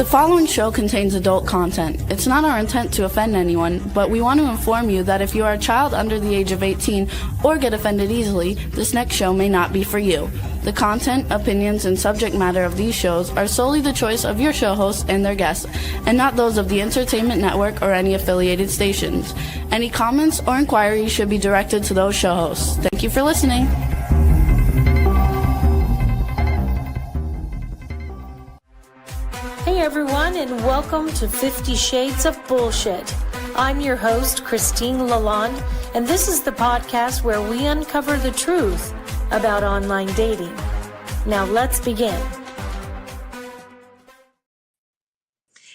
The following show contains adult content. It's not our intent to offend anyone, but we want to inform you that if you are a child under the age of 18 or get offended easily, this next show may not be for you. The content, opinions, and subject matter of these shows are solely the choice of your show hosts and their guests, and not those of the Entertainment Network or any affiliated stations. Any comments or inquiries should be directed to those show hosts. Thank you for listening. Hey everyone, and welcome to 50 Shades of Bullshit. I'm your host, Christine Lalonde, and this is the podcast where we uncover the truth about online dating. Now let's begin.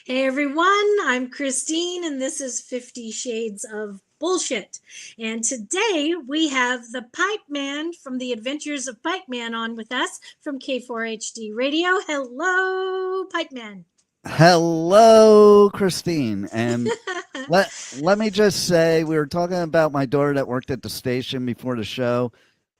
Hey everyone, I'm Christine, and this is 50 Shades of Bullshit. And today we have the Pipeman from the Adventures of Pipeman on with us from K4HD Radio. Hello, Pipeman. Hello, Christine. And let me just say, we were talking about my daughter that worked at the station before the show.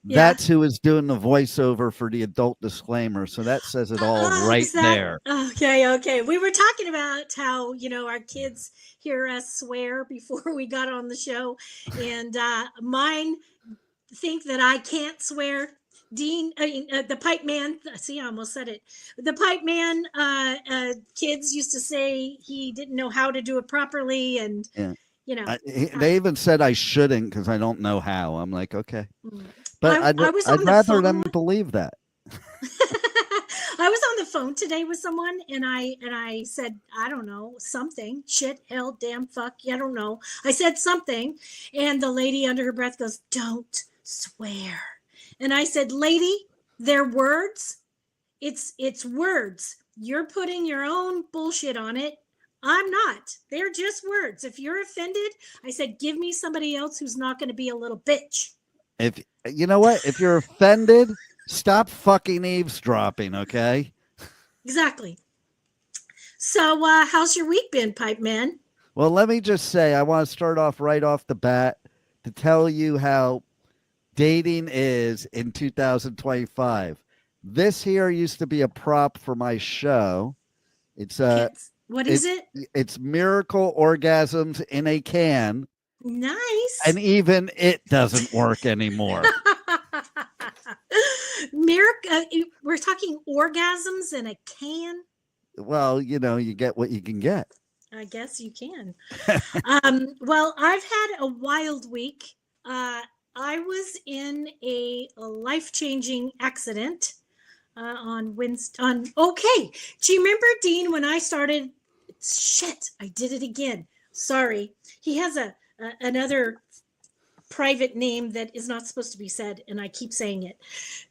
Yeah. That's who is doing the voiceover for the adult disclaimer. So that says it all there. Okay. We were talking about how, our kids hear us swear before we got on the show. And mine think that I can't swear. Dean, the Pipeman, see, I almost said it. The Pipeman kids used to say he didn't know how to do it properly. And, they even said I shouldn't because I don't know how. I'm like, okay. But I'd rather them believe that. I was on the phone today with someone and I said, I don't know, something, shit, hell, damn, fuck, I don't know. I said something and the lady under her breath goes, don't swear. And I said, lady, they're words. It's words. You're putting your own bullshit on it. I'm not. They're just words. If you're offended, I said, give me somebody else who's not going to be a little bitch. If you know what, if you're offended, stop fucking eavesdropping, okay? Exactly. So how's your week been, Pipeman? Well, let me just say, I want to start off right off the bat to tell you how dating is in 2025. This here used to be a prop for my show. What is it? It's Miracle Orgasms in a Can. Nice. And even it doesn't work anymore. We're talking orgasms in a can. Well, you get what you can get. I guess you can. Well, I've had a wild week. I was in a life-changing accident on Wednesday. Okay. Do you remember, Dean, when I started? Shit, I did it again. Sorry. He has another private name that is not supposed to be said, and I keep saying it.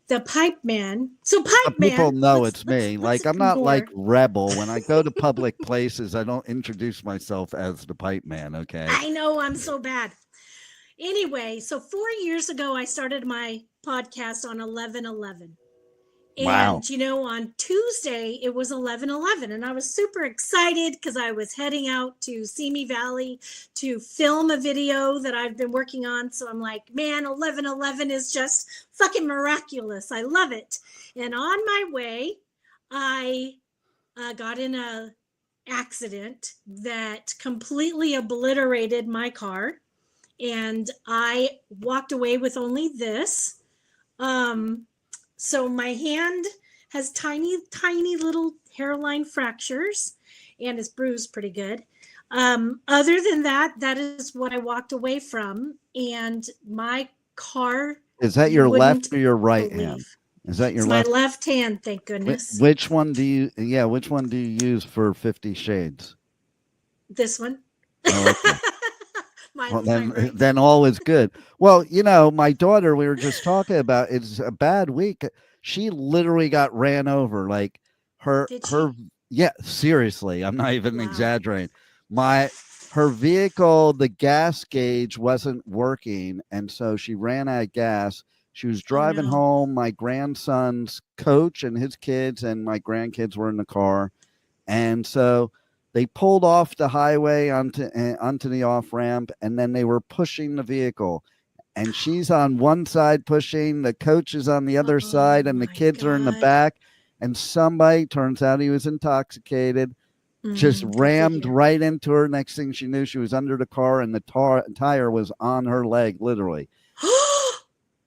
The Pipeman. So Pipeman. People know it's me. I'm not like Rebel. When I go to public places, I don't introduce myself as the Pipeman, okay? I know, I'm so bad. Anyway, so 4 years ago, I started my podcast on 11/11. And, wow. On Tuesday, it was 11/11. And I was super excited because I was heading out to Simi Valley to film a video that I've been working on. So I'm like, man, 11/11 is just fucking miraculous. I love it. And on my way, I got in a accident that completely obliterated my car. And I walked away with only this. So my hand has tiny little hairline fractures and is bruised pretty good. Other than that, that is what I walked away from. And my car. Is that your left or your right hand? Is that your left? My left hand, thank goodness. Which one do you use for 50 Shades? This one. Oh, okay. Well, then all is good. Well, my daughter, we were just talking about, it's a bad week. She literally got ran over. Like yeah, seriously. I'm not even exaggerating. Her vehicle, the gas gauge wasn't working. And so she ran out of gas. She was driving home. My grandson's coach and his kids and my grandkids were in the car. And so they pulled off the highway onto the off-ramp, and then they were pushing the vehicle. And she's on one side pushing, the coach is on the other side, and the kids are in the back. And somebody, turns out he was intoxicated, just Good for rammed you. right into her. Next thing she knew, she was under the car and the tire was on her leg, literally.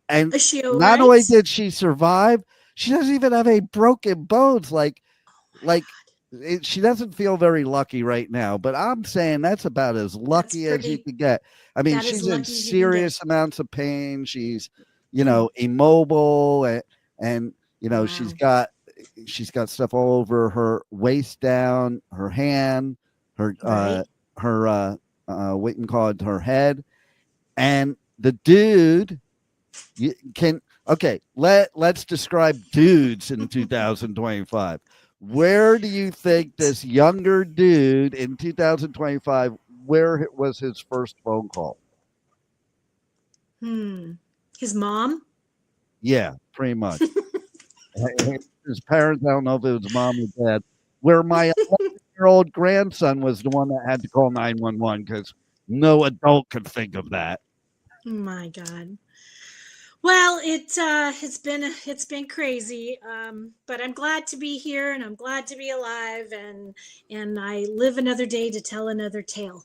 And Is she all not right? only did she survive, she doesn't even have a broken bones. She doesn't feel very lucky right now, but I'm saying that's about as lucky as you could get. I mean, that is she's in lucky as you can get. serious amounts of pain. She's, immobile, and Wow. she's got stuff all over her waist, down her hand, her Right. what you can call it, her head, and the dude let's describe dudes in 2025. Where do you think this younger dude in 2025, where was his first phone call? His mom? Yeah, pretty much. His parents, I don't know if it was mom or dad. Where my 11-year-old grandson was the one that had to call 911 because no adult could think of that. Oh my God. Well, it's been crazy, but I'm glad to be here, and I'm glad to be alive, and I live another day to tell another tale.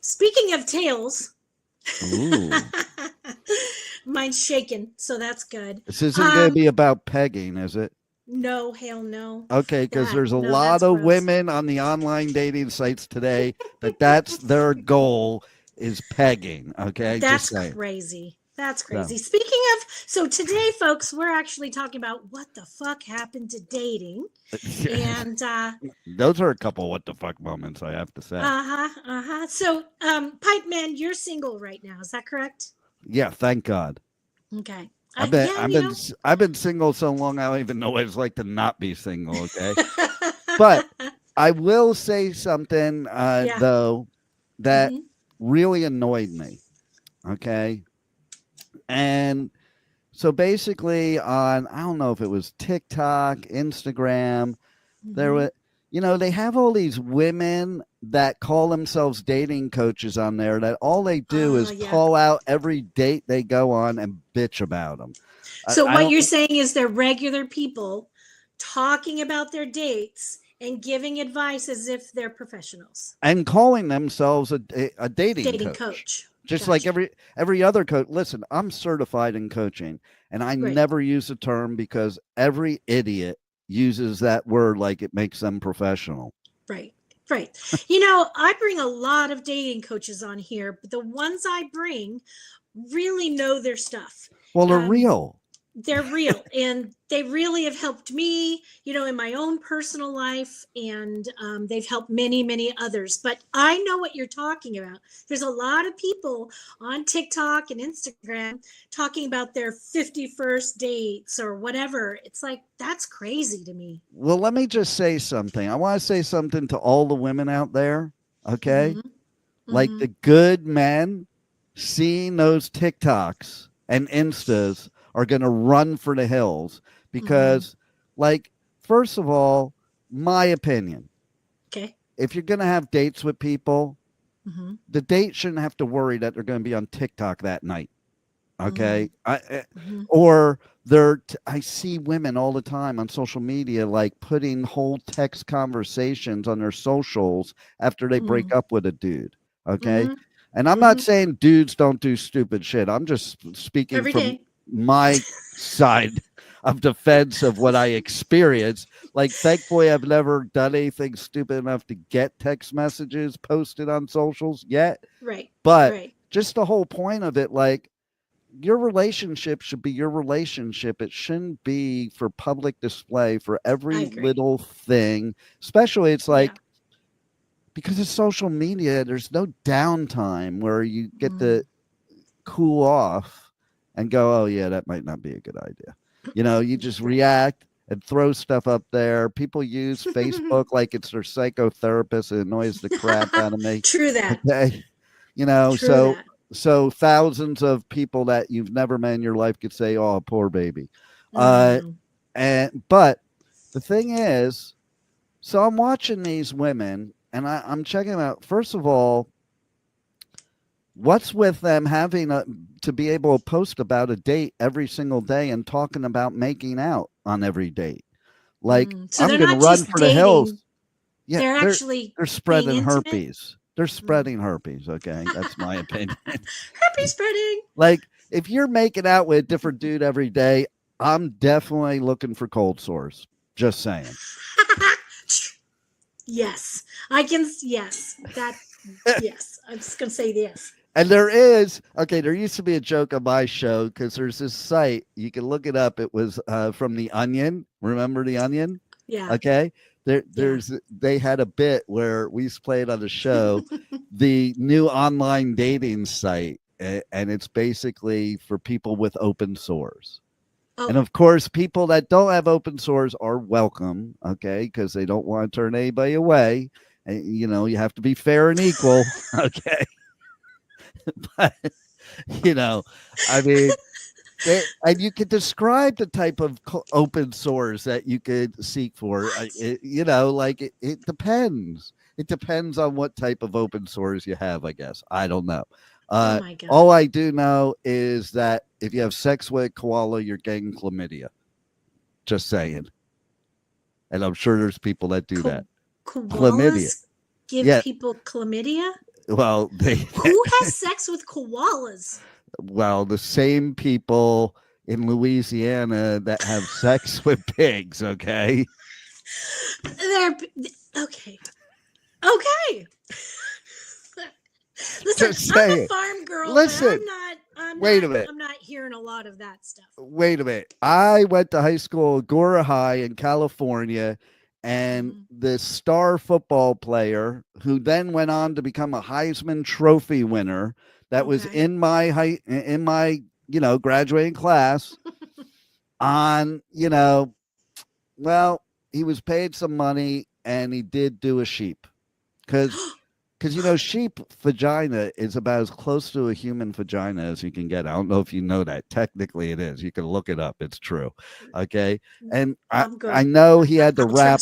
Speaking of tales, mine's shaking, so that's good. This isn't going to be about pegging, is it? No, hell no. Okay, because there's a lot of women on the online dating sites today that's their goal is pegging. Okay, that's crazy. That's crazy. Speaking of, so today, folks, we're actually talking about what the fuck happened to dating. And those are a couple what the fuck moments, I have to say. So, Pipeman, you're single right now. Is that correct? Yeah, thank God. Okay. I've been single so long I don't even know what it's like to not be single, okay? But I will say something though that really annoyed me. Okay? And so basically on, I don't know if it was TikTok, Instagram, there were, they have all these women that call themselves dating coaches on there that all they do is call out every date they go on and bitch about them. So what you're saying is they're regular people talking about their dates and giving advice as if they're professionals. And calling themselves a dating coach. Just like every other coach. Listen, I'm certified in coaching, and I never use the term because every idiot uses that word like it makes them professional. Right. I bring a lot of dating coaches on here, but the ones I bring really know their stuff. Well, they're real. They're real, and they really have helped me, in my own personal life, and they've helped many, many others. But I know what you're talking about. There's a lot of people on TikTok and Instagram talking about their 51st dates or whatever. It's like, that's crazy to me. Well, let me just say something. I want to say something to all the women out there, okay? Like the good men seeing those TikToks and Instas are going to run for the hills because, first of all, my opinion. Okay. If you're going to have dates with people, the date shouldn't have to worry that they're going to be on TikTok that night. Okay. Or I see women all the time on social media, like putting whole text conversations on their socials after they break up with a dude. Okay. And I'm not saying dudes don't do stupid shit. I'm just speaking from my side of defense of what I experienced. Like, thankfully, I've never done anything stupid enough to get text messages posted on socials yet. Right. But just the whole point of it, like, your relationship should be your relationship. It shouldn't be for public display for every little thing. Especially, it's like, because of social media, there's no downtime where you get to cool off and go, oh, yeah, that might not be a good idea. You just react and throw stuff up there. People use Facebook like it's their psychotherapist. It annoys the crap out of me. True that. Okay. So thousands of people that you've never met in your life could say, oh, poor baby. But the thing is, so I'm watching these women and I'm checking them out. First of all, what's with them having to be able to post about a date every single day and talking about making out on every date? Like, so I'm going to run for the hills. Yeah, They're actually they're spreading being intimate? herpes. They're spreading herpes. Okay, that's my opinion. Herpes spreading. Like, if you're making out with a different dude every day, I'm definitely looking for cold sores. Just saying. Yes, I can. Yes, that. Yes, I'm just gonna say yes. And there used to be a joke on my show because there's this site, you can look it up. It was from The Onion. Remember The Onion? Yeah. Okay. They had a bit where we used to play it on the show, the new online dating site, and it's basically for people with open sores. Oh. And of course, people that don't have open sores are welcome, okay, because they don't want to turn anybody away. And, you have to be fair and equal, okay. But, I mean, and you could describe the type of open sores that you could seek for. It depends. It depends on what type of open sores you have, I guess. I don't know. Oh my God. All I do know is that if you have sex with a koala, you're getting chlamydia. Just saying. And I'm sure there's people that do that. Koalas give people chlamydia? Well, who has sex with koalas? Well, the same people in Louisiana that have sex with pigs, okay? They're okay. Okay. Listen, I'm a farm girl. Listen, wait a minute. I'm not hearing a lot of that stuff. Wait a minute. I went to high school, Agora High in California, and the star football player who then went on to become a Heisman Trophy winner that was in my graduating class on, well, he was paid some money and he did do a sheep because sheep vagina is about as close to a human vagina as you can get. I don't know if you know that. Technically it is. You can look it up. It's true. Okay. And I know he had to wrap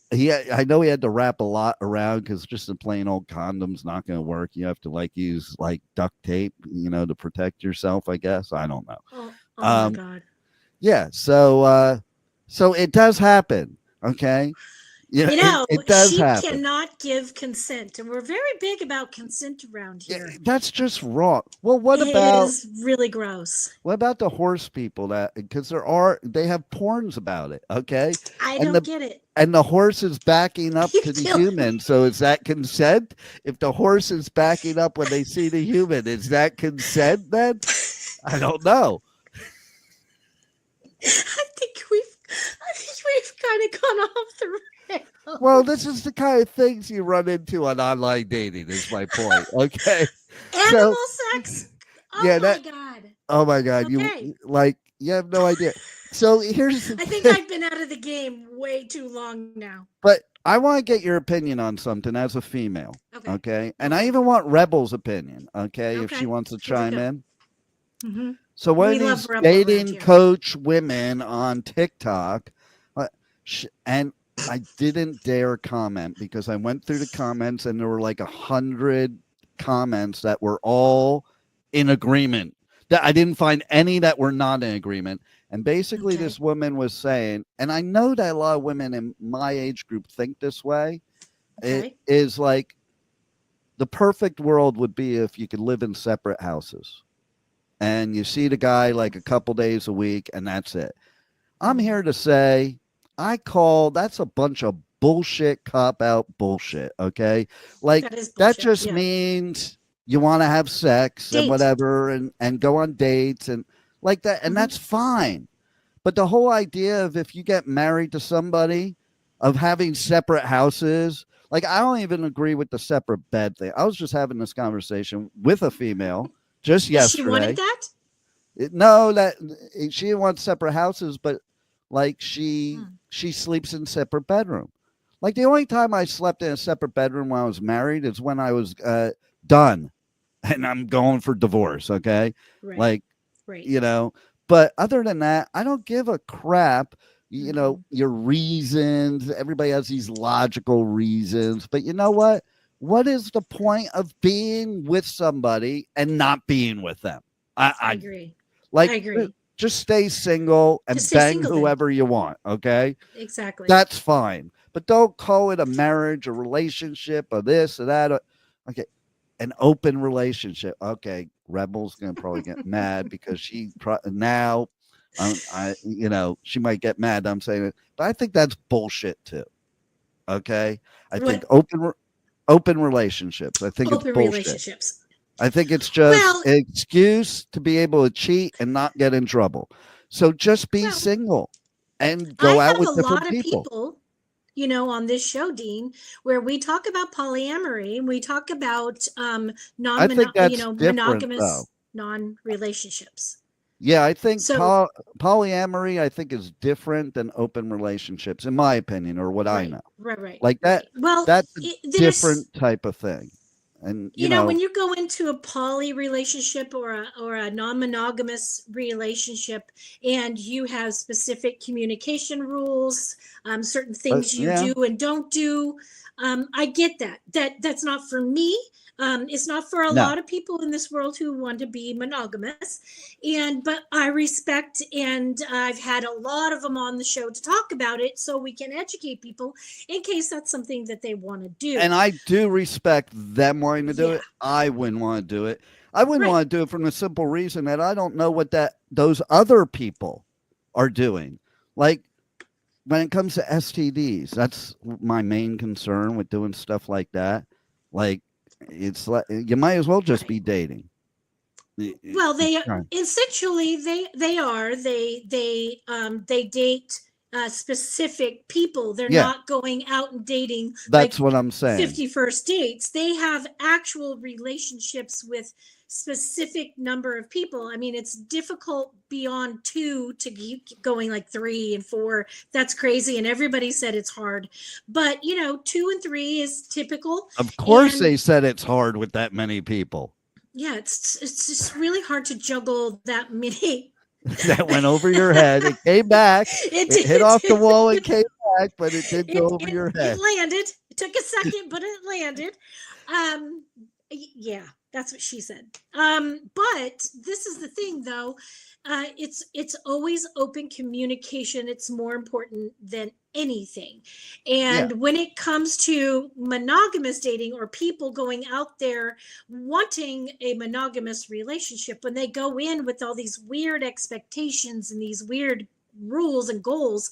I know he had to wrap a lot around because just the plain old condom's not going to work. You have to use duct tape, to protect yourself, I guess. I don't know. Oh my God. Yeah. So it does happen. Okay. It does she happen. Cannot give consent, and we're very big about consent around here. That's just wrong. Well, it is really gross. What about the horse people because they have porns about it, okay? I don't get it. And the horse is backing up to the human, so is that consent? If the horse is backing up when they see the human, is that consent then? I don't know. I think we've kind of gone off the rails. Well, this is the kind of things you run into on online dating, is my point. Okay. Animal sex? My God. Oh my God. Okay. You have no idea. So here's I think I've been out of the game way too long now. But I want to get your opinion on something as a female. Okay. And I even want Rebel's opinion. Okay. If she wants to chime in. Mm-hmm. So one of these dating coach women on TikTok, and I didn't dare comment because I went through the comments and there were 100 comments that were all in agreement. That I didn't find any that were not in agreement. And basically this woman was saying, and I know that a lot of women in my age group think this way, it is the perfect world would be if you could live in separate houses and you see the guy a couple days a week and that's it. I'm here to say, that's a bunch of bullshit, cop out bullshit. Okay. That just means you want to have sex and whatever and go on dates and that. And that's fine. But the whole idea of if you get married to somebody of having separate houses, I don't even agree with the separate bed thing. I was just having this conversation with a female just yesterday. She wanted that? No, that she didn't want separate houses, but she sleeps in separate bedroom. The only time I slept in a separate bedroom when I was married is when I was done and I'm going for divorce. Okay. Right. But other than that, I don't give a crap, your reasons. Everybody has these logical reasons, but you know what? What is the point of being with somebody and not being with them? I agree. I agree. Just stay single and bang whoever you want. Okay. Exactly. That's fine. but don't call it a marriage, a relationship, or this or that. Okay, an open relationship. Okay, Rebel's gonna probably get mad because now, she might get mad. I'm saying it, but I think that's bullshit too. Okay, I think open relationships. I think it's bullshit. Relationships. I think it's just an excuse to be able to cheat and not get in trouble. So just be single and go out with different people. On this show, Dean, where we talk about polyamory and we talk about monogamous non-relationships. Yeah, I think polyamory, I think, is different than open relationships, in my opinion, or what I know. Right. Like that. Well, that's a different type of thing. And when you go into a poly relationship or a non-monogamous relationship, and you have specific communication rules, certain things you do and don't do, I get that. That's not for me. It's not for a lot of people in this world who want to be monogamous, but I respect, and I've had a lot of them on the show to talk about it, so we can educate people in case that's something that they want to do. And I do respect them wanting to do it. I wouldn't want to do it. I wouldn't want to do it from the simple reason that I don't know what those other people are doing. Like when it comes to STDs, that's my main concern with doing stuff like that. Like, it's like you might as well just be dating. Well, they essentially they date specific people. They're not going out and dating. That's what I'm saying. 50 first dates. They have actual relationships with specific number of people. I mean, it's difficult beyond 2 to keep going, like 3 and 4. That's crazy. And everybody said it's hard, but 2 and 3 is typical. Of course they said it's hard with that many people. Yeah. It's just really hard to juggle that many. That went over your head. It came back. It hit off the wall and came back, but it did go over your head. It landed. It took a second, but it landed. Yeah. That's what she said. But this is the thing, though. It's always open communication. It's more important than anything. And when it comes to monogamous dating or people going out there wanting a monogamous relationship, when they go in with all these weird expectations and these weird rules and goals,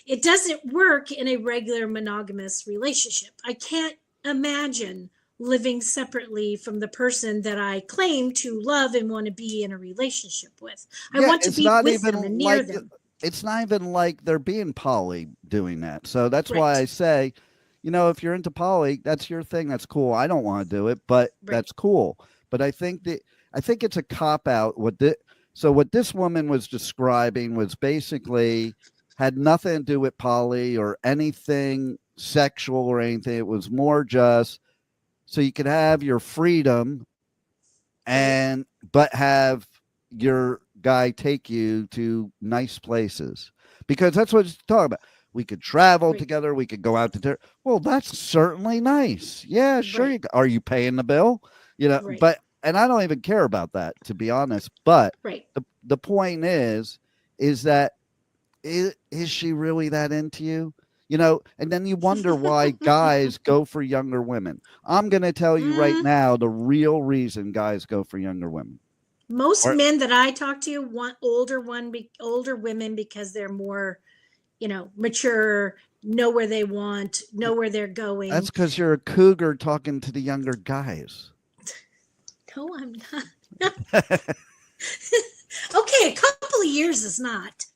it doesn't work in a regular monogamous relationship. I can't imagine living separately from the person that I claim to love and want to be in a relationship with. I want to be with them and near them. It's not even like they're being poly doing that. So that's why I say, if you're into poly, that's your thing. That's cool. I don't want to do it, but that's cool. But I think it's a cop out. What this woman was describing was basically had nothing to do with poly or anything sexual or anything. It was more just so you could have your freedom but have your guy take you to nice places, because that's what it's talking about. We could travel together. We could go out to dinner. Well, that's certainly nice. Yeah, sure. Are you paying the bill? But, and I don't even care about that, to be honest. But the point is that is she really that into you? And then you wonder why guys go for younger women. I'm going to tell you right now the real reason guys go for younger women. Most men that I talk to want older women because they're more, mature, know where they want, know where they're going. That's because you're a cougar talking to the younger guys. No, I'm not. Okay, a couple of years is not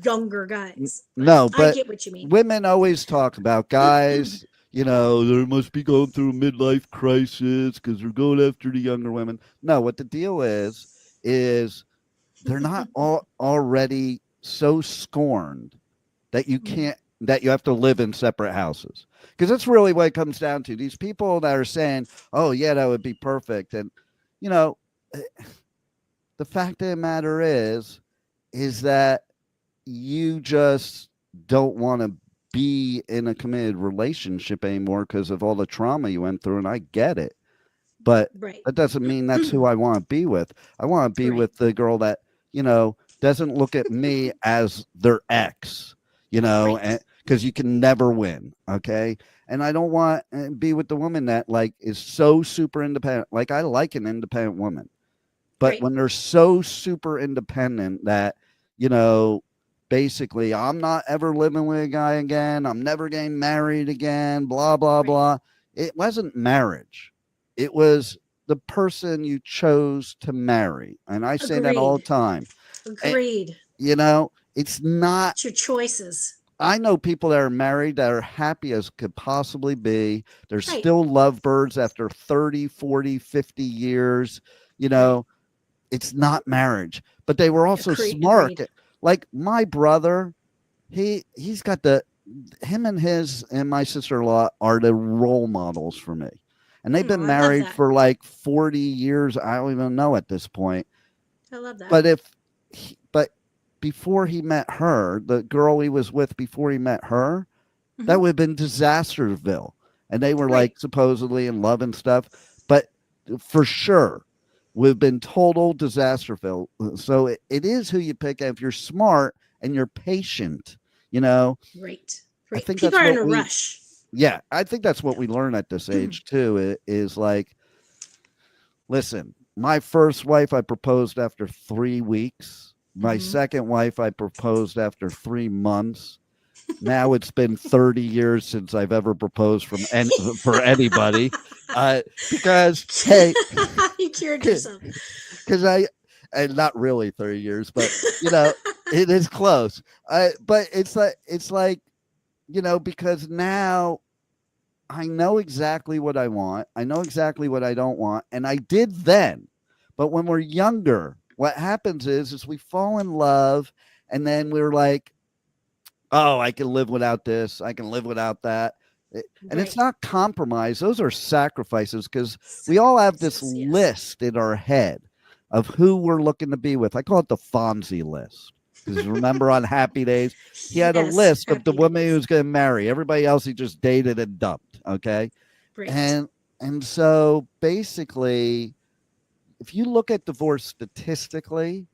younger guys. No, but I get what you mean. Women always talk about guys, they must be going through a midlife crisis because they're going after the younger women. No, what the deal is they're not already so scorned that you can't, that you have to live in separate houses. Because that's really what it comes down to. These people that are saying, oh yeah, that would be perfect. And, the fact of the matter is that you just don't want to be in a committed relationship anymore because of all the trauma you went through. And I get it, but that doesn't mean that's who I want to be with. I want to be with the girl that, doesn't look at me as their ex, and because you can never win. Okay. And I don't want to be with the woman that like is so super independent. Like I like an independent woman, but Right. when they're so super independent that, you know, basically I'm not ever living with a guy again. I'm never getting married again, blah, blah, Right. blah. It wasn't marriage. It was the person you chose to marry. And I say that all the Agreed. time. Agreed. You know, it's not. It's your choices. I know people that are married that are happy as could possibly be. They're Right. still lovebirds after 30, 40, 50 years. You know, it's not marriage. But they were also smart. Agreed. Like my brother, he's got him and my sister-in-law are the role models for me. And they've been I love married that. for like 40 years. I don't even know at this point. I love that. But before he met her, the girl he was with before he met her, Mhm. that would have been Disasterville. And they were Right. like supposedly in love and stuff. But for sure, would have been total Disasterville. So it is who you pick. If you're smart and you're patient, you know. Right. I Right. think People that's are in what a we- rush. Yeah, I think that's what we learn at this age too. Is like, listen, my first wife I proposed after 3 weeks. My Mhm. second wife I proposed after 3 months. Now it's been 30 years since I've ever proposed for anybody. Because hey, You cured yourself. because and not really 30 years, but you know, it is close. But it's like, you know, because now I know exactly what I want. I know exactly what I don't want. And I did then. But when we're younger, what happens is we fall in love and then we're like, oh, I can live without this. I can live without that. And it's Right. not compromise. Those are sacrifices because we all have this Sacrifices, yes. list in our head of who we're looking to be with. I call it the Fonzie list. Because remember on Happy Days, he had a Yes, list of the Happy women he Days. was going to marry. Everybody else he just dated and dumped. Okay. Right. And so basically, if you look at divorce statistically,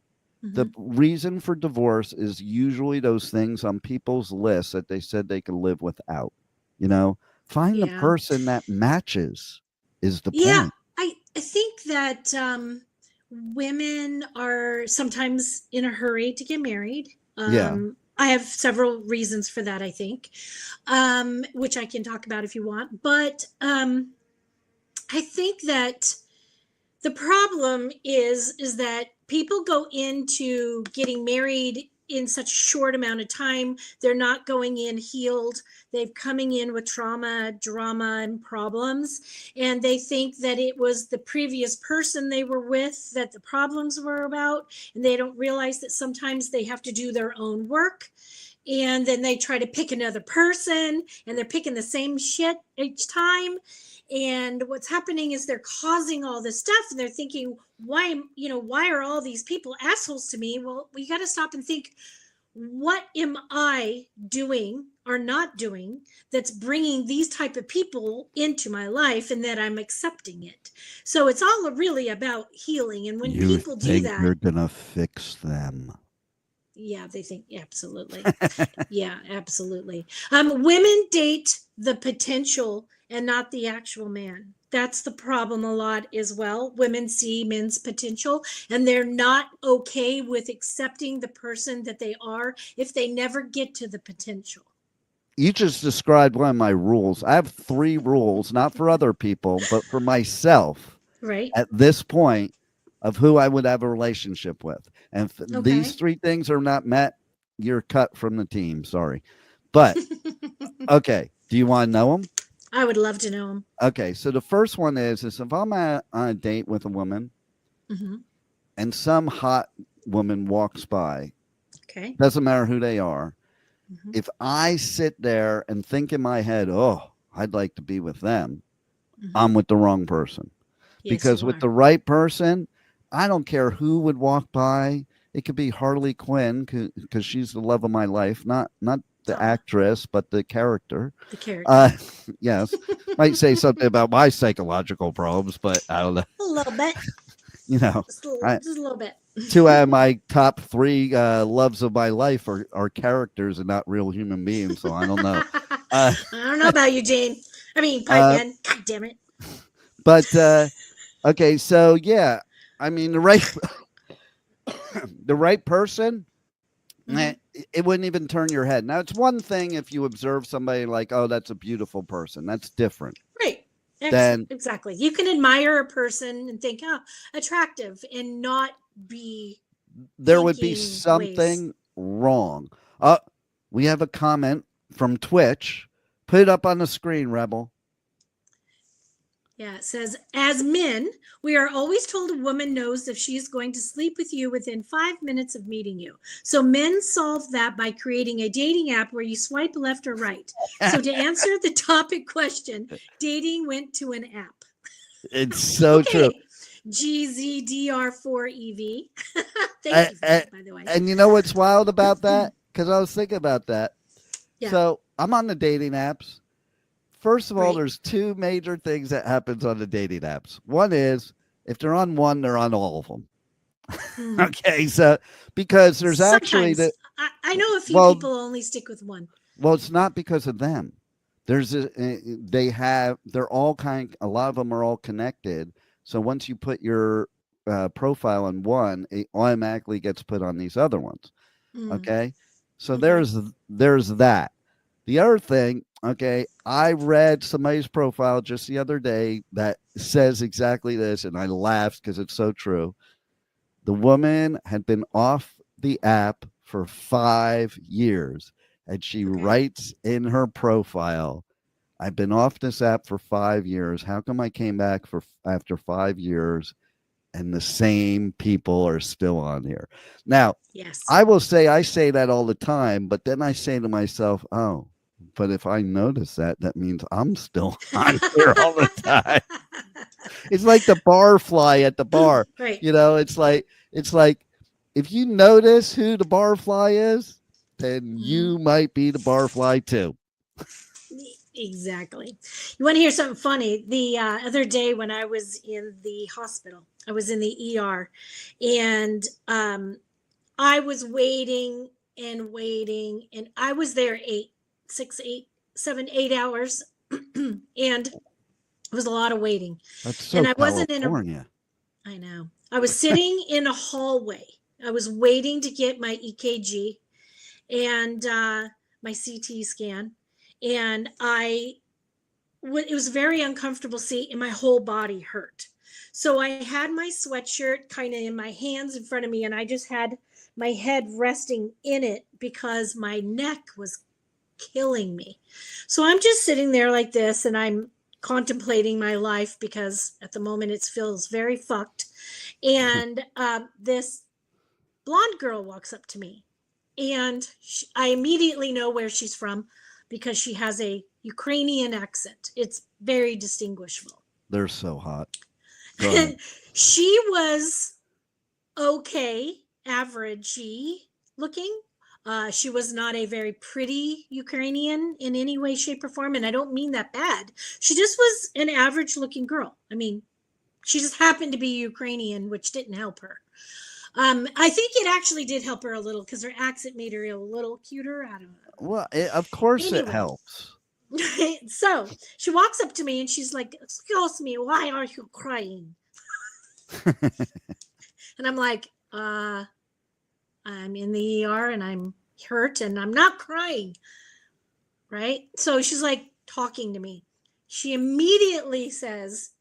the Mhm. reason for divorce is usually those things on people's lists that they said they could live without. You know, find the Yeah. person that matches is the Yeah, point. I think that women are sometimes in a hurry to get married. Yeah. I have several reasons for that, I think, which I can talk about if you want. But I think that the problem is that people go into getting married in such a short amount of time. They're not going in healed. They're coming in with trauma, drama, and problems. And they think that it was the previous person they were with that the problems were about. And they don't realize that sometimes they have to do their own work. And then they try to pick another person and they're picking the same shit each time. And what's happening is they're causing all this stuff and they're thinking, why are all these people assholes to me? Well, we got to stop and think, what am I doing or not doing that's bringing these type of people into my life and that I'm accepting it? So it's all really about healing. And when You people do think that, you're gonna fix them. yeah, they think absolutely. Yeah, absolutely. Women date the potential and not the actual man. That's the problem a lot as well. Women see men's potential and they're not okay with accepting the person that they are if they never get to the potential. You just described one of my rules. I have 3 rules, not for other people, but for myself Right? at this point of who I would have a relationship with. And if Okay. these 3 things are not met, you're cut from the team. Sorry. But okay. Do you want to know them? I would love to know him. Okay. So the first one is if I'm on a date with a woman Mm-hmm. and some hot woman walks by, Okay. doesn't matter who they are. Mhm. If I sit there and think in my head, oh, I'd like to be with them, Mhm. I'm with the wrong person. Yes, Because you with are. the right person, I don't care who would walk by. It could be Harley Quinn because she's the love of my life, not the Aw. actress, but the character. The character. Yes, might say something about my psychological problems, but I don't know. A little bit. You know, Just a little, I- just a little bit. two out of my top three loves of my life are characters and not real human beings. So I don't know. I don't know about you, Jane. I mean, Pipeman. God damn it. But okay, so yeah, I mean the right person, it wouldn't even turn your head. Now it's one thing if you observe somebody like, oh, that's a beautiful person. That's different. Right. Then exactly. You can admire a person and think, oh, attractive, and not be. There would be something wrong. We have a comment from Twitch. Put it up on the screen, Rebel. Yeah, it says, as men, we are always told a woman knows if she's going to sleep with you within 5 minutes of meeting you. So men solve that by creating a dating app where you swipe left or right. So to answer the topic question, dating went to an app. It's so true. GZDR4EV. Thank you for that, by the way. And you know what's wild about that? Because I was thinking about that. Yeah. So I'm on the dating apps. First of all, there's two major things that happens on the dating apps. One is if they're on one, they're on all of them. Okay, so because there's actually I know a few people only stick with one. Well, it's not because of them. There's a lot of them are all connected. So once you put your profile on one, it automatically gets put on these other ones. Okay, so there's that. The other thing, okay, I read somebody's profile just the other day that says exactly this, and I laughed because it's so true. The woman had been off the app for 5 years, and she writes in her profile, I've been off this app for 5 years. How come I came back after 5 years and the same people are still on here? Now, yes, I will say, I say that all the time, but then I say to myself, oh, but if I notice that, that means I'm still on here all the time. It's like the bar fly at the bar. Right. You know, it's like if you notice who the bar fly is, then you might be the bar fly too. Exactly. You want to hear something funny? The other day when I was in the hospital, I was in the ER, and I was waiting, and I was there 8 hours, and it was a lot of waiting. That's so and I California. wasn't I know. I was sitting in a hallway. I was waiting to get my EKG and my CT scan, and it was a very uncomfortable seat, and my whole body hurt. So I had my sweatshirt kind of in my hands in front of me, and I just had my head resting in it because my neck was killing me. So I'm just sitting there like this, and I'm contemplating my life because at the moment it feels very fucked. And this blonde girl walks up to me, and I immediately know where she's from because she has a Ukrainian accent. It's very distinguishable. They're so hot. And she was okay, averagey looking. She was not a very pretty Ukrainian in any way, shape, or form. And I don't mean that bad. She just was an average looking girl. I mean, she just happened to be Ukrainian, which didn't help her. I think it actually did help her a little because her accent made her a little cuter. I don't know. Well, of course it helps. So she walks up to me and she's like, excuse me, why are you crying? And I'm like, I'm in the ER and I'm hurt and I'm not crying. Right? So she's like talking to me. She immediately says,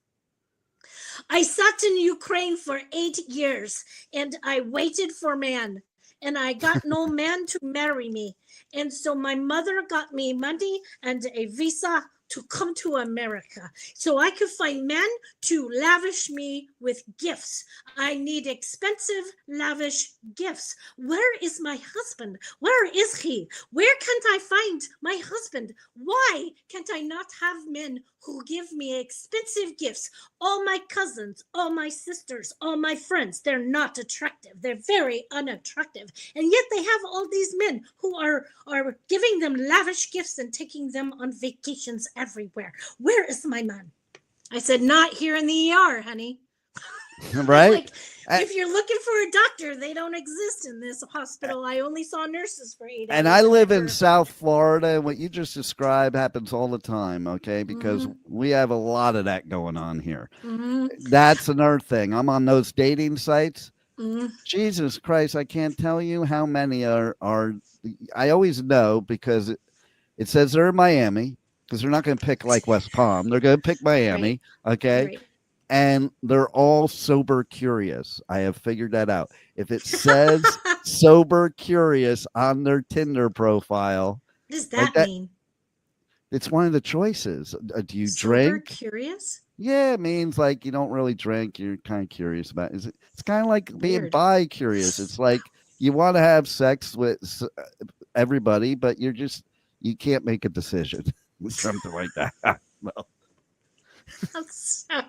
I sat in Ukraine for 8 years and I waited for man and I got no man to marry me. And so my mother got me money and a visa to come to America so I could find men to lavish me with gifts. I need expensive, lavish gifts. Where is my husband? Where is he? Where can't I find my husband? Why can't I not have men who give me expensive gifts? All my cousins, all my sisters, all my friends, they're not attractive. They're very unattractive. And yet they have all these men who are giving them lavish gifts and taking them on vacations everywhere. Where is my man? I said, not here in the ER, honey. Right? Like, if you're looking for a doctor, they don't exist in this hospital. I only saw nurses for 8 hours. And I live in South Florida, and what you just described happens all the time, okay? Because we have a lot of that going on here. That's another thing. I'm on those dating sites. Jesus Christ, I can't tell you how many are I always know because it says they're in Miami, because they're not going to pick like West Palm. They're going to pick Miami, okay? Right. And they're all sober curious. I have figured that out. If it says sober curious on their Tinder profile, what does that mean? It's one of the choices. Do you sober drink? Curious? Yeah, it means like you don't really drink. You're kind of curious about it. It's kind of like being bi-curious. It's like you want to have sex with everybody, but you can't make a decision. Something like that. Well. I'm sorry.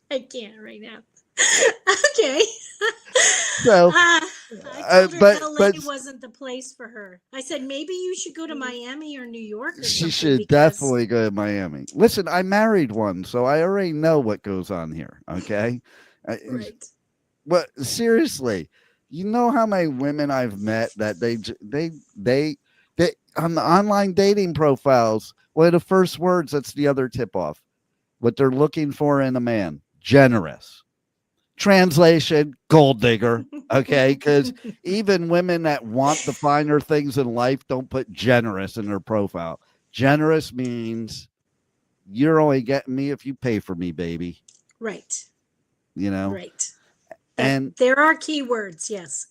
I can't right now. Okay. So, I told her LA wasn't the place for her. I said, maybe you should go to Miami or New York or she should definitely go to Miami. Listen, I married one, so I already know what goes on here. Okay. Right. But seriously, you know how many women I've met that they on the online dating profiles, one of the first words, that's the other tip off. What they're looking for in a man: generous. Translation: gold digger. Okay, because even women that want the finer things in life don't put generous in their profile. Generous means you're only getting me if you pay for me, baby. Right. You know. Right. And there are keywords. Yes.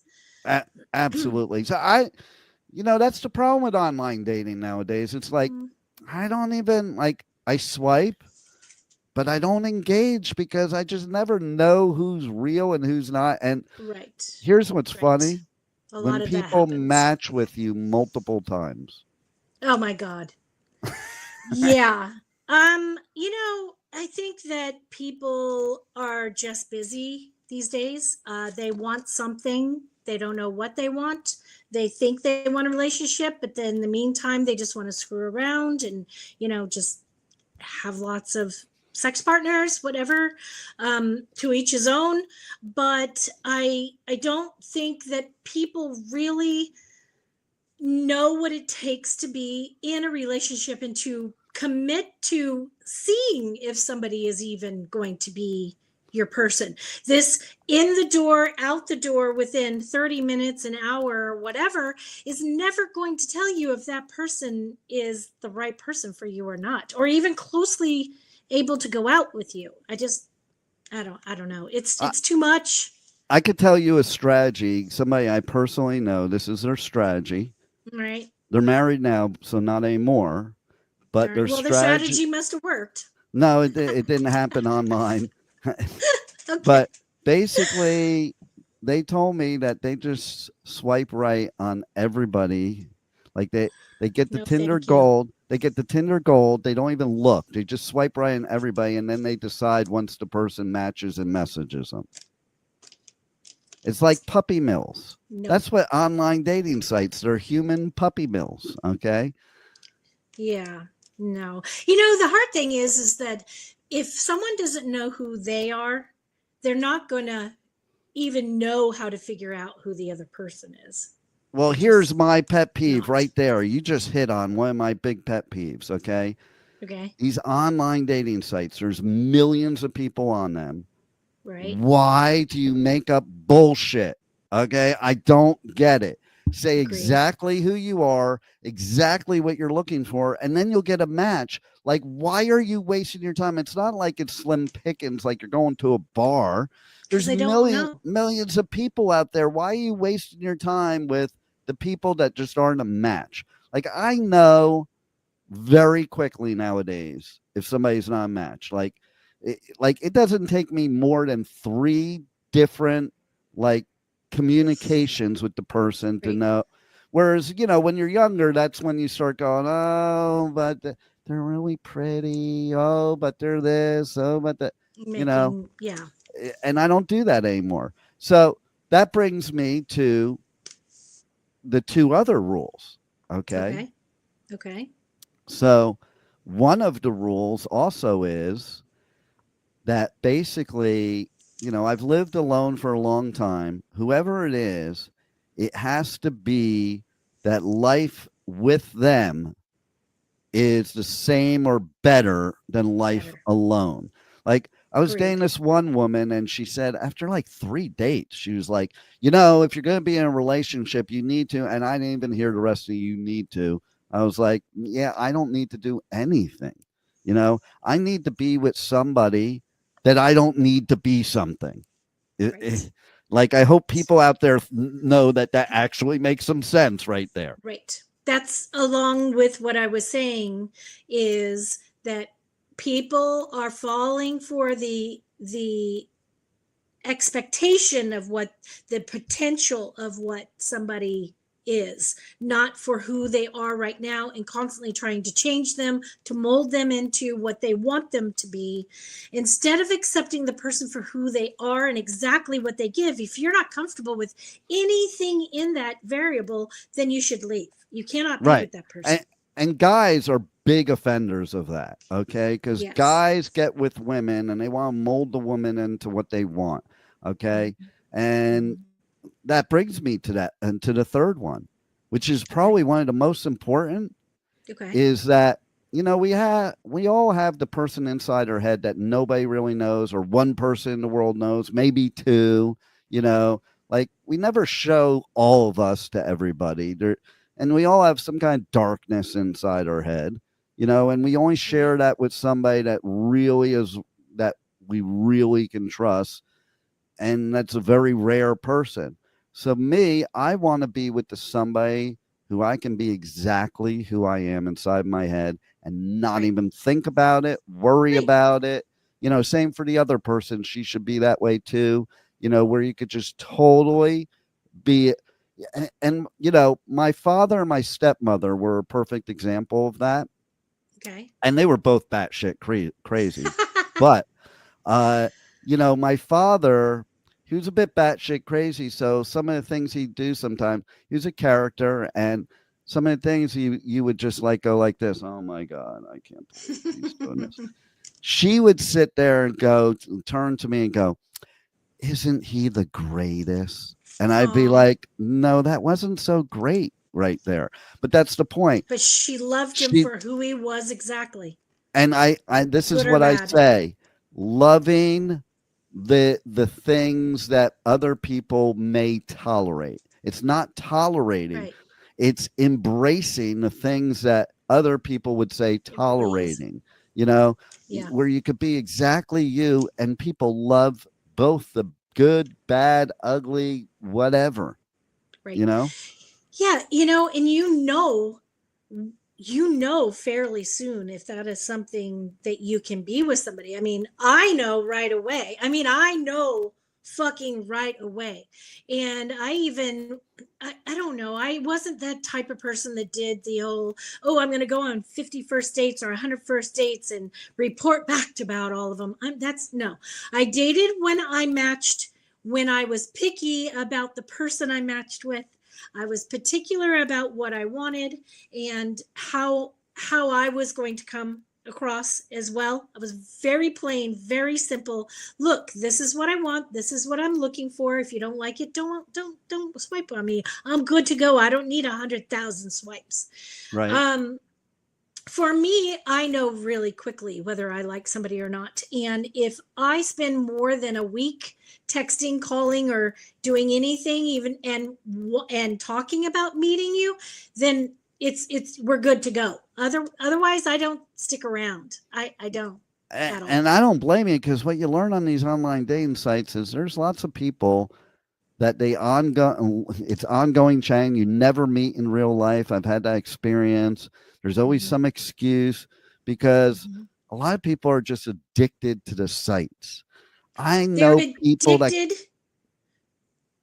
Absolutely. So that's the problem with online dating nowadays. It's like I don't even I swipe, but I don't engage because I just never know who's real and who's not. And here's what's funny. When people match with you multiple times. Oh my God. Yeah. I think that people are just busy these days. They want something. They don't know what they want. They think they want a relationship, but then in the meantime, they just want to screw around and, just have lots of sex partners, whatever, to each his own. But I don't think that people really know what it takes to be in a relationship and to commit to seeing if somebody is even going to be your person. This in the door, out the door within 30 minutes, an hour, whatever, is never going to tell you if that person is the right person for you or not, or even closely able to go out with you. I don't know. It's too much. I could tell you a strategy. Somebody I personally know, this is their strategy. Right. They're married now, so not anymore. But their strategy must have worked. No, it didn't happen online. Okay. But basically, they told me that they just swipe right on everybody. Like they get the Tinder Gold. They get the Tinder Gold. They don't even look. They just swipe right on everybody, and then they decide once the person matches and messages them. It's like puppy mills. No. That's what online dating sites. They're human puppy mills. Okay. Yeah. No. The hard thing is that if someone doesn't know who they are, they're not going to even know how to figure out who the other person is. Well, here's my pet peeve right there. You just hit on one of my big pet peeves. Okay. These online dating sites, there's millions of people on them. Right. Why do you make up bullshit? Okay. I don't get it. Say exactly who you are, exactly what you're looking for, and then you'll get a match. Like, why are you wasting your time? It's not like it's slim pickings, like you're going to a bar. There's millions of people out there. Why are you wasting your time with the people that just aren't a match? Like, I know very quickly nowadays if somebody's not a match. Like it doesn't take me more than 3 different communications with the person to know. Whereas, when you're younger, that's when you start going, oh, but they're really pretty. Oh, but they're this. Oh, but that, Yeah. And I don't do that anymore. So that brings me to the 2 other rules. Okay. So one of the rules also is that basically I've lived alone for a long time. Whoever it is, it has to be that life with them is the same or better than life Better. alone. Like I was dating Agreed. this one woman and she said after like 3 dates, she was like, if you're going to be in a relationship, you need to, and I didn't even hear the rest of you need to. I was like, yeah, I don't need to do anything. I need to be with somebody that I don't need to be something. Right. Like I hope people out there know that actually makes some sense right there. Right. That's along with what I was saying, is that people are falling for the expectation of what the potential of what somebody is, not for who they are right now, and constantly trying to change them, to mold them into what they want them to be, instead of accepting the person for who they are and exactly what they give. If you're not comfortable with anything in that variable, then you should leave. You cannot be Right. with that person. And guys are big offenders of that, okay? Because Yes. guys get with women and they want to mold the woman into what they want, okay? And that brings me to that, and to the third one, which is probably one of the most important, Okay. is that we all have the person inside our head that nobody really knows, or one person in the world knows, maybe two. Like we never show all of us to everybody there, and we all have some kind of darkness inside our head, and we only share that with somebody that we really can trust, and that's a very rare person. So I want to be with somebody who I can be exactly who I am inside my head and not even think about it, worry about it. Same for the other person. She should be that way too, where you could just totally be. And my father and my stepmother were a perfect example of that. Okay. And they were both batshit crazy. But, my father, he was a bit batshit crazy. So some of the things he'd do sometimes, he was a character, and some of the things you would just go like this. Oh my God, I can't believe he's doing this. She would sit there and turn to me and go, "Isn't he the greatest?" And I'd be like, "No, that wasn't so great right there." But that's the point. But she loved him for who he was exactly. And this is what I say: loving the things that other people may tolerate. It's not tolerating. Right. It's embracing the things that other people would say tolerating. Where you could be exactly you, and people love both the good, bad, ugly, whatever. Right. Yeah, and fairly soon if that is something that you can be with somebody. I mean, I know right away. I know fucking right away. And I don't know. I wasn't that type of person that did the old, I'm going to go on 50 first dates or 100 first dates and report back about all of them. No. I dated when I matched, when I was picky about the person I matched with. I was particular about what I wanted and how I was going to come across as well. I was very plain, very simple. Look, this is what I want. This is what I'm looking for. If you don't like it, don't swipe on me. I'm good to go. I don't need 100,000 swipes. Right. For me, I know really quickly whether I like somebody or not. And if I spend more than a week texting, calling, or doing anything, even and talking about meeting you, then we're good to go. Otherwise, I don't stick around. I don't. And I don't blame you, because what you learn on these online dating sites is there's lots of people that it's ongoing chain. You never meet in real life. I've had that experience. There's always some excuse, because a lot of people are just addicted to the sites. They're addicted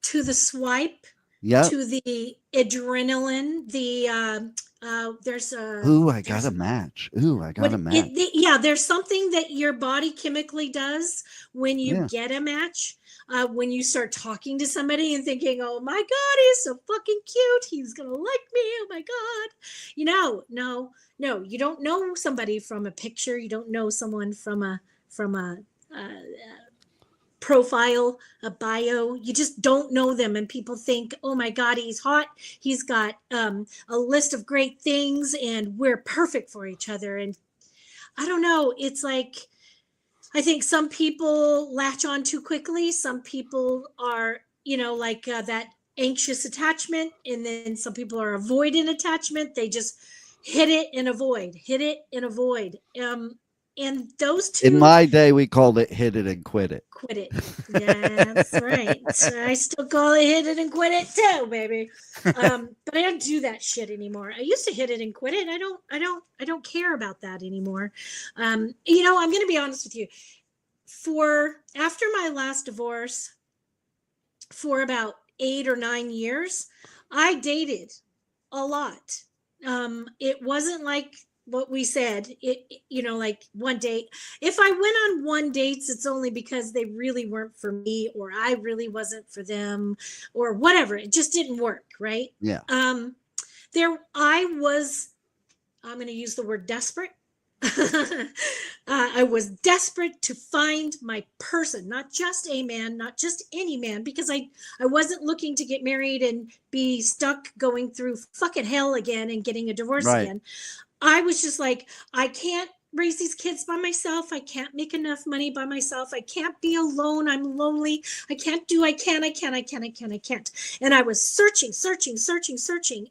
to the swipe, to the adrenaline, there's a I got a match. There's something that your body chemically does when you get a match. When you start talking to somebody and thinking, oh my God, he's so fucking cute, he's gonna like me, oh my God. No, you don't know somebody from a picture. You don't know someone from a profile, a bio. You just don't know them, and people think, oh my God, he's hot. He's got a list of great things, and we're perfect for each other. And I don't know. It's like, I think some people latch on too quickly. Some people are, like that anxious attachment, and then some people are avoidant attachment. They just hit it and avoid, hit it and avoid. And those two. In my day, we called it hit it and quit it. Quit it. Yeah, that's right. I still call it hit it and quit it too, baby. But I don't do that shit anymore. I used to hit it and quit it. I don't care about that anymore. I'm going to be honest with you. After my last divorce, for about 8 or 9 years, I dated a lot. It wasn't like what we said, like one date. If I went on one dates, it's only because they really weren't for me, or I really wasn't for them, or whatever. It just didn't work. Right. Yeah. I'm going to use the word desperate. I was desperate to find my person, not just a man, not just any man, because I wasn't looking to get married and be stuck going through fucking hell again and getting a divorce again. I was just like, I can't raise these kids by myself. I can't make enough money by myself. I can't be alone. I'm lonely. I can't. And I was searching.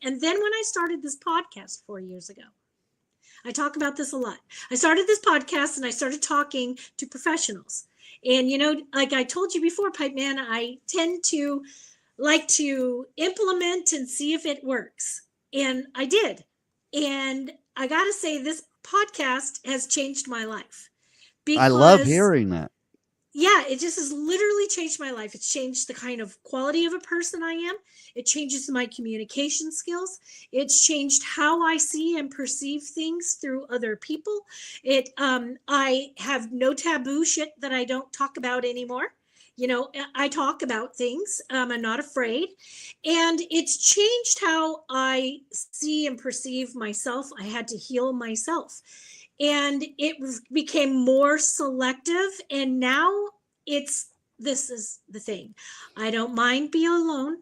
And then when I started this podcast 4 years ago, I talk about this a lot. I started this podcast and I started talking to professionals. And, like I told you before, Pipeman, I tend to like to implement and see if it works. And I did. And I got to say, this podcast has changed my life. I love hearing that. Yeah, it just has literally changed my life. It's changed the kind of quality of a person I am. It changes my communication skills. It's changed how I see and perceive things through other people. I have no taboo shit that I don't talk about anymore. I talk about things. I'm not afraid. And it's changed how I see and perceive myself. I had to heal myself. And it became more selective. And now this is the thing. I don't mind being alone.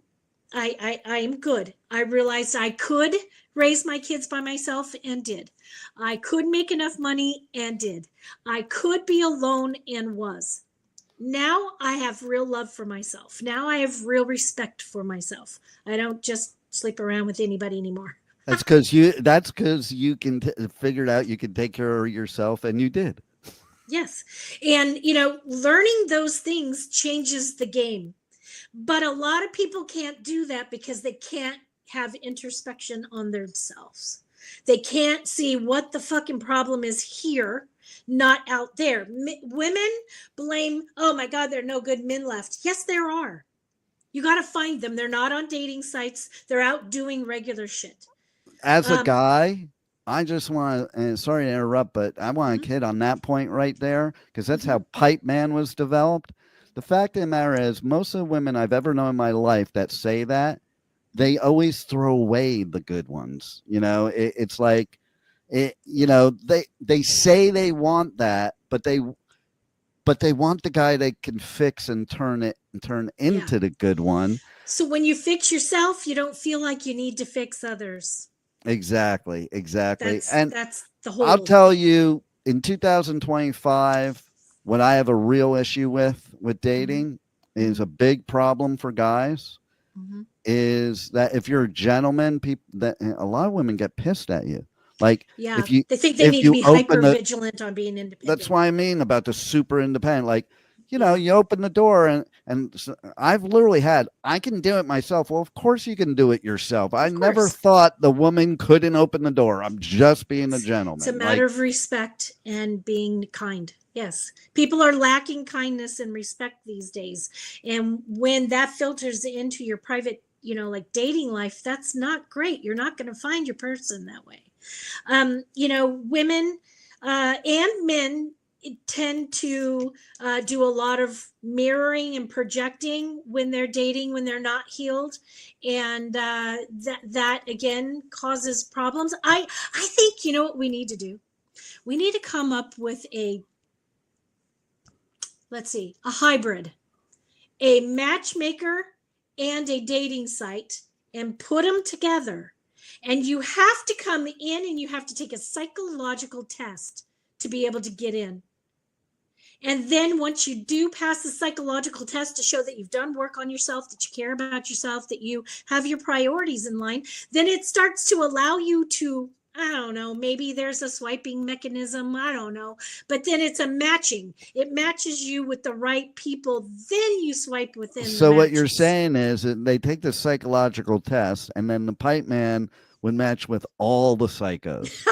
I am good. I realized I could raise my kids by myself and did. I could make enough money and did. I could be alone and was. Now I have real love for myself. Now I have real respect for myself. I don't just sleep around with anybody anymore. That's because you can figured out you can take care of yourself, and you did. Yes. And, learning those things changes the game. But a lot of people can't do that because they can't have introspection on themselves. They can't see what the fucking problem is here, not out there. Women blame, oh my God, there are no good men left. Yes, there are. You got to find them. They're not on dating sites. They're out doing regular shit. As a guy, I just want to, and sorry to interrupt, but I want to hit on that point right there, because that's how Pipeman was developed. The fact of the matter is, most of the women I've ever known in my life that say that, they always throw away the good ones. It's like, they say they want that, but they want the guy they can fix and turn into the good one. So when you fix yourself, you don't feel like you need to fix others. Exactly. That's the whole. I'll tell you, in 2025, what I have a real issue with dating is a big problem for guys. Is that if you're a gentleman, a lot of women get pissed at you. Like, they think they need to be hyper vigilant on being independent. That's what I mean about the super independent. Like, you open the door and I've literally I can do it myself. Well, of course you can do it yourself. I never thought the woman couldn't open the door. I'm just being a gentleman. It's a matter of respect and being kind. Yes. People are lacking kindness and respect these days. And when that filters into your private, like dating life, that's not great. You're not going to find your person that way. Women and men tend to do a lot of mirroring and projecting when they're dating, when they're not healed. And that again causes problems. I think, what we need to do? We need to come up with a hybrid a matchmaker and a dating site and put them together. And you have to come in and you have to take a psychological test to be able to get in. And then once you do pass the psychological test to show that you've done work on yourself, that you care about yourself, that you have your priorities in line, then it starts to allow you to, I don't know, maybe there's a swiping mechanism, I don't know, but then it's a matching. It matches you with the right people, then you swipe within. So what you're saying is that they take the psychological test and then the pipe man would match with all the psychos.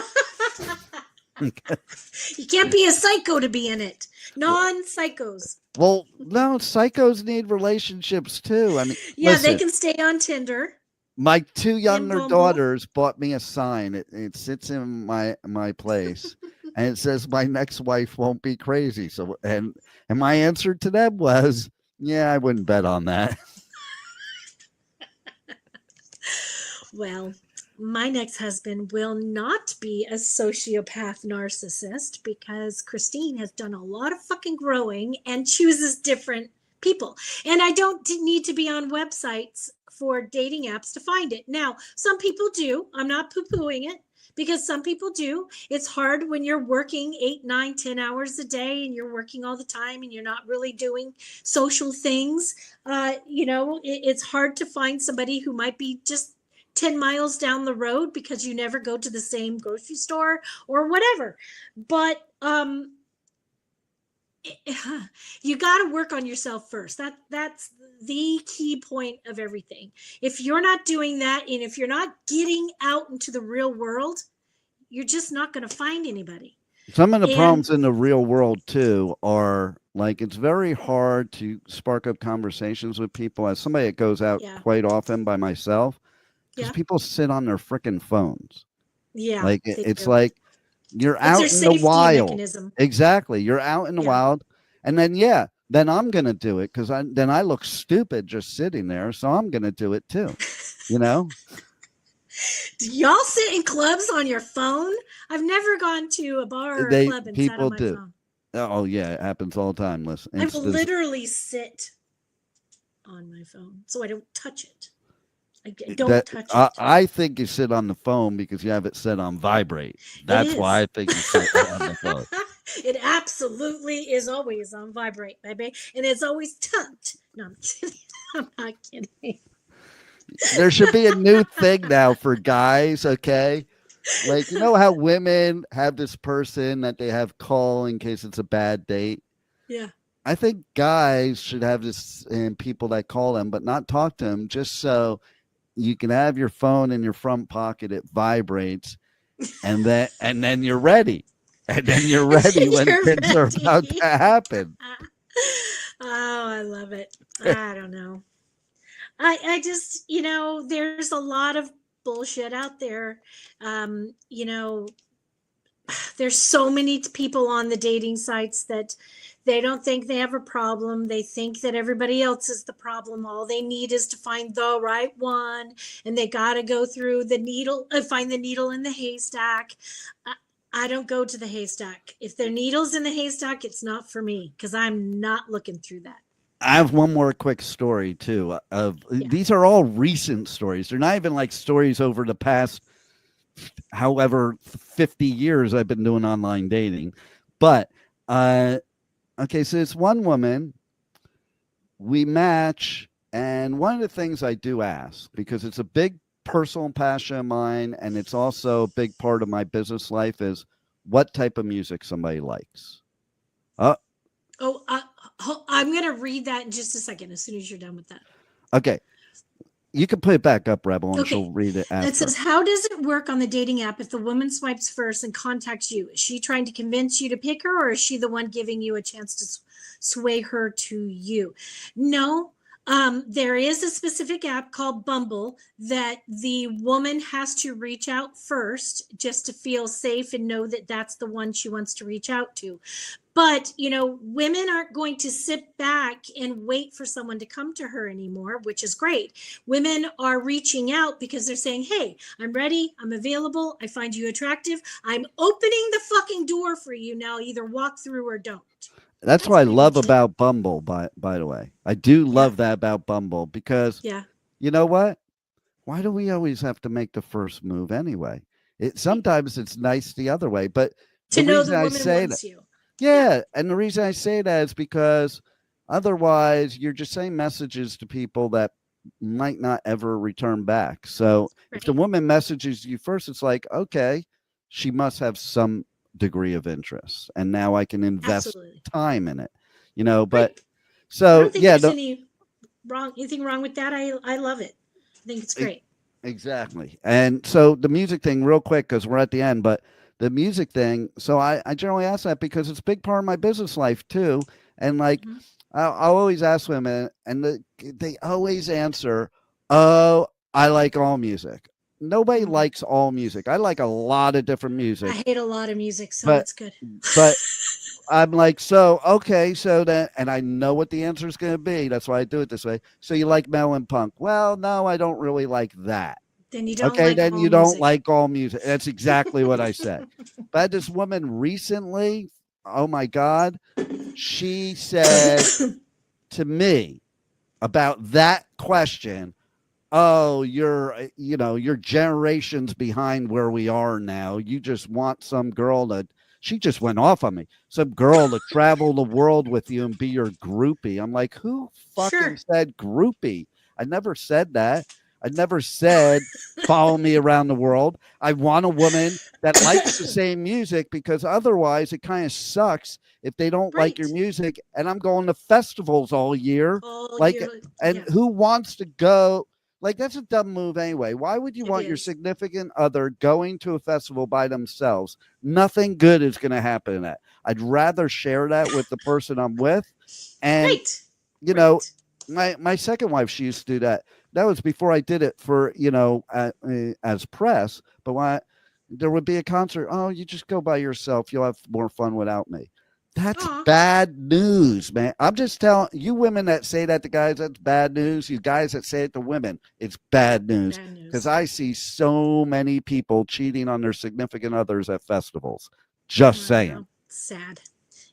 You can't be a psycho to be in it. Non-psychos. Well, no, psychos need relationships too. I mean, yeah, listen, they can stay on Tinder. My 2 younger daughters bought me a sign. It sits in my place, and it says, "My next wife won't be crazy." So, and my answer to them was, "Yeah, I wouldn't bet on that." Well, my next husband will not be a sociopath narcissist because Christine has done a lot of fucking growing and chooses different people. And I don't need to be on websites for dating apps to find it. Now, some people do. I'm not poo-pooing it because some people do. It's hard when you're working 8, 9, 10 hours a day and you're working all the time and you're not really doing social things. It's hard to find somebody who might be just 10 miles down the road because you never go to the same grocery store or whatever. But you got to work on yourself first. That's the key point of everything. If you're not doing that, and if you're not getting out into the real world, you're just not going to find anybody. Some of the problems in the real world too are like, it's very hard to spark up conversations with people. As somebody that goes out quite often by myself, because people sit on their freaking phones. Yeah. Like it's like you're out in the wild. Mechanism. Exactly. You're out in the wild. And then, then I'm going to do it because then I look stupid just sitting there. So I'm going to do it too. You know? Do y'all sit in clubs on your phone? I've never gone to a bar or a club and sat on my phone. Oh, yeah. It happens all the time. Listen, I will literally sit on my phone so I don't touch it. I don't touch it. I think you sit on the phone because you have it set on vibrate. That's why I think you sit on the phone. It absolutely is always on vibrate, baby. And it's always tucked. No, I'm kidding. I'm not kidding. There should be a new thing now for guys, okay? Like, you know how women have this person that they have call in case it's a bad date? Yeah. I think guys should have this and people that call them, but not talk to them, just so you can have your phone in your front pocket. It vibrates, and then you're ready. And then you're ready when things are about to happen. Oh, I love it. I don't know. I just, there's a lot of bullshit out there. There's so many people on the dating sites that they don't think they have a problem. They think that everybody else is the problem. All they need is to find the right one. And they got to go through the needle, find the needle in the haystack. I don't go to the haystack. If there are needles in the haystack, it's not for me because I'm not looking through that. I have one more quick story too. These are all recent stories. They're not even like stories over the past, however, 50 years I've been doing online dating. But, okay, so it's one woman, we match. And one of the things I do ask, because it's a big personal passion of mine, and it's also a big part of my business life, is what type of music somebody likes. I'm going to read that in just a second, as soon as you're done with that. Okay. You can put it back up, Rebel, and she'll read it after. It says, how does it work on the dating app if the woman swipes first and contacts you? Is she trying to convince you to pick her, or is she the one giving you a chance to sway her to you? No. There is a specific app called Bumble that the woman has to reach out first just to feel safe and know that that's the one she wants to reach out to. But, women aren't going to sit back and wait for someone to come to her anymore, which is great. Women are reaching out because they're saying, hey, I'm ready. I'm available. I find you attractive. I'm opening the fucking door for you now. Either walk through or don't. That's what I pretty love much it. about Bumble, by the way. I do love that about Bumble because Yeah. you know what? Why do we always have to make the first move anyway? Sometimes it's nice the other way, but To the know reason the I woman say that, wants you. yeah, and the reason I say that is because otherwise you're just saying messages to people that might not ever return back. So if the Right. woman messages you first, it's like, okay, she must have some degree of interest, and now I can invest Absolutely. time in it, you know. But Right. I so don't think yeah, there's anything wrong with that. I love it. I think it's great. exactly. And so the music thing, real quick, because we're at the end, but the music thing. So I generally ask that because it's a big part of my business life too. And like, Mhm. I'll always ask women, and they always answer, "Oh, I like all music." Nobody Mhm. likes all music. I like a lot of different I music, hate a lot of music, so but it's good. but I'm like, so okay, so then, and I know what the answer is going to be. That's why I do it this way. So you like metal and punk? Well, no, I don't really like that. Then you don't Okay, like then all you don't music. like all music. That's exactly what I said. But I had this woman recently, oh my God, she said to me about that question, oh, you're generations behind where we are now. You just want some girl to, she just went off on me, some girl to travel the world with you and be your groupie. I'm like, who fucking Sure. said groupie? I never said that. I never said follow me around the world. I want a woman that likes the same music because otherwise it kind of sucks if they don't like your Right. music and I'm going to festivals all year. All Like, year. and Yeah, who wants to go? Like, that's a dumb move anyway. Why would you it want your is. significant other going to a festival by themselves? Nothing good is going to happen in that. I'd rather share that with the person I'm with. And, Right. you know, Right. my second wife, she used to do that. That was before I did it for, as press. But there would be a concert, oh, you just go by yourself. You'll have more fun without me. That's Aw. bad news, man. I'm just telling you women that say that to guys, that's bad news. You guys that say it to women, it's bad news. Bad Because news. I see so many people cheating on their significant others at festivals. Just I saying. know. Sad.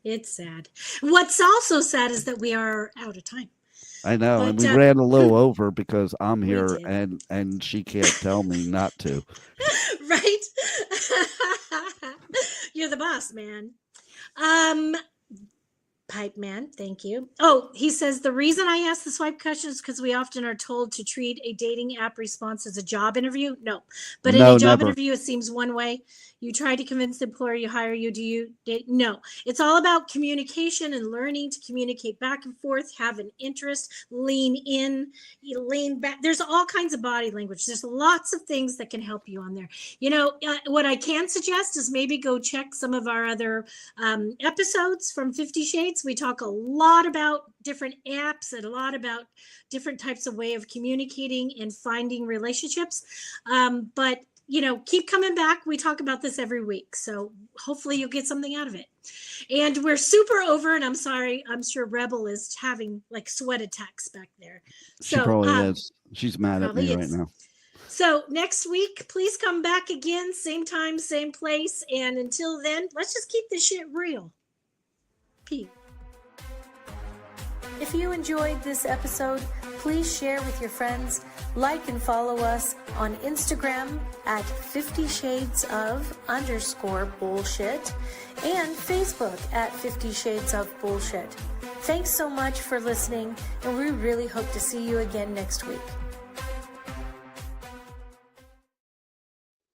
It's sad. What's also sad is that we are out of time. I know, and But we ran a little over because I'm we here did. and she can't tell me not to. Right? You're the boss, man. Um, Pipe Man, thank you. Oh, he says the reason I ask the swipe question is because we often are told to treat a dating app response as a job interview. No, but in a No, job never. interview, it seems one way. You try to convince the employer you hire you. Do you date? No, it's all about communication and learning to communicate back and forth, have an interest, lean in, you lean back. There's all kinds of body language. There's lots of things that can help you on there. What I can suggest is maybe go check some of our other episodes from 50 Shades. We talk a lot about different apps and a lot about different types of way of communicating and finding relationships. But keep coming back. We talk about this every week. So hopefully you'll get something out of it. And we're super over, and I'm sorry, I'm sure Rebel is having like sweat attacks back there. She So probably is. She's mad at me right now. So next week, please come back again, same time, same place. And until then, let's just keep this shit real. Peace. If you enjoyed this episode, please share with your friends, like and follow us on Instagram at 50 Shades of _bullshit and Facebook at 50 Shades of Bullshit. Thanks so much for listening, and we really hope to see you again next week.